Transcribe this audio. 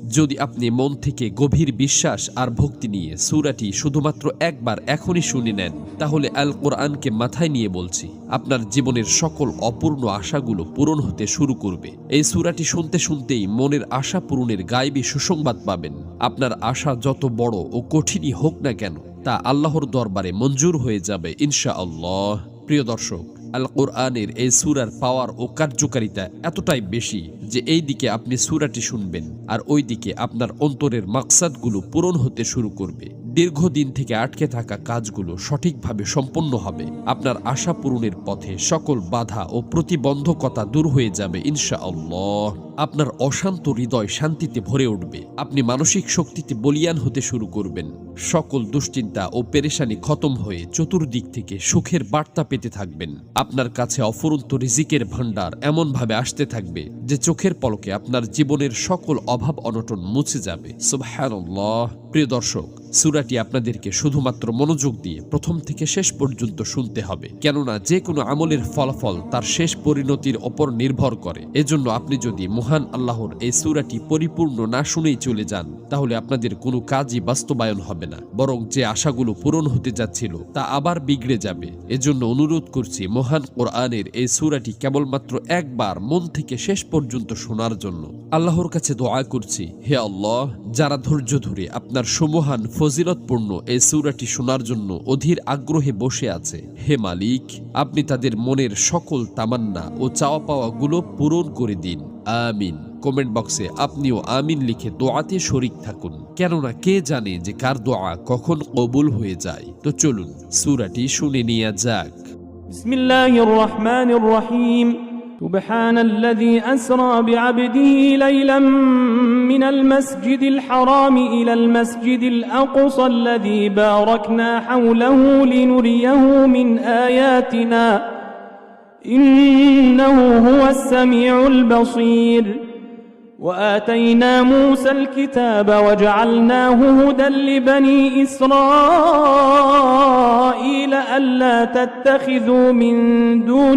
যদি আপনি মন থেকে গভীর বিশ্বাস আর ভক্তি নিয়ে সূরাটি শুধুমাত্র একবার এখনই শুনে নেন, তাহলে আল কোরআনকে মাথায় নিয়ে বলছি, আপনার জীবনের সকল অপূর্ণ আশাগুলো পূরণ হতে শুরু করবে। এই সূরাটি শুনতে শুনতেই মনের আশা পূরণের গায়েবী সুসংবাদ পাবেন। আপনার আশা যত বড় ও কঠিনই হোক না কেন, তা আল্লাহর দরবারে মঞ্জুর হয়ে যাবে ইনশাআল্লাহ। প্রিয় দর্শক, আল কোরআনের এই সূরার পাওয়ার ও কার্যকারিতা এতটাই বেশি যে এই দিকে আপনি সূরাটি শুনবেন আর ওই দিকে আপনার অন্তরের মাকসাদগুলো পূরণ হতে শুরু করবে। দীর্ঘদিন থেকে আটকে থাকা কাজগুলো সঠিকভাবে সম্পন্ন হবে। আপনার আশা পূরণের পথে সকল বাধা ও প্রতিবন্ধকতা দূর হয়ে যাবে ইনশাআল্লাহ। আপনার অশান্ত হৃদয় শান্তিতে ভরে উঠবে। আপনি মানসিক শক্তিতে বলীয়ান হতে শুরু করবেন। সকল দুশ্চিন্তা ও পেরেশানি খতম হয়ে চতুর্দিক থেকে সুখের বার্তা পেতে থাকবেন। আপনার কাছে অফুরন্ত রিজিকের ভান্ডার এমনভাবে আসতে থাকবে যে চোখের পলকে আপনার জীবনের সকল অভাব অনটন মুছে যাবে। সুবহানাল্লাহ। প্রিয় দর্শক, সূরাটি আপনাদেরকে শুধুমাত্র মনোযোগ দিয়ে প্রথম থেকে শেষ পর্যন্ত শুনতে হবে, কেননা যে কোনো আমলের ফলাফল তার শেষ পরিণতির ওপর নির্ভর করে। এজন্য আপনি যদি মহান আল্লাহর এই সূরাটি পরিপূর্ণ না শুনেই চলে যান, তাহলে আপনাদের কোনো কাজই বাস্তবায়ন হবে না, বরং যে আশাগুলো পূরণ হতে যাচ্ছিল তা আবার বিগড়ে যাবে। এজন্য অনুরোধ করছি মহান কোরআনের এই সূরাটি কেবলমাত্র একবার মন থেকে শেষ পর্যন্ত শোনার জন্য। আল্লাহর কাছে দোয়া করছি, হে আল্লাহ, যারা ধৈর্য ধরে আপনার সুমহান ফজিলতপূর্ণ এই সূরাটি শোনার জন্য অধীর আগ্রহে বসে আছে, হে মালিক, আপনি তাদের মনের সকল তামান্না ও চাওয়া পাওয়াগুলো পূরণ করে দিন। আমিন। কমেন্ট বক্সে আপনিও আমিন লিখে দোয়াতে শরীক থাকুন, কেননা কে জানে যে কার দোয়া কখন কবুল হয়ে যায়। তো চলুন সূরাটি শুনে নেওয়া যাক। বিসমিল্লাহির রহমানির রহিম। سبحان الذي أسرى بعبده ليلا من المسجد الحرام إلى المسجد الأقصى الذي باركنا حوله لنريه من آياتنا إنه هو السميع البصير وآتينا موسى الكتاب وجعلناه هدى لبني إسرائيل ألا تتخذوا من دون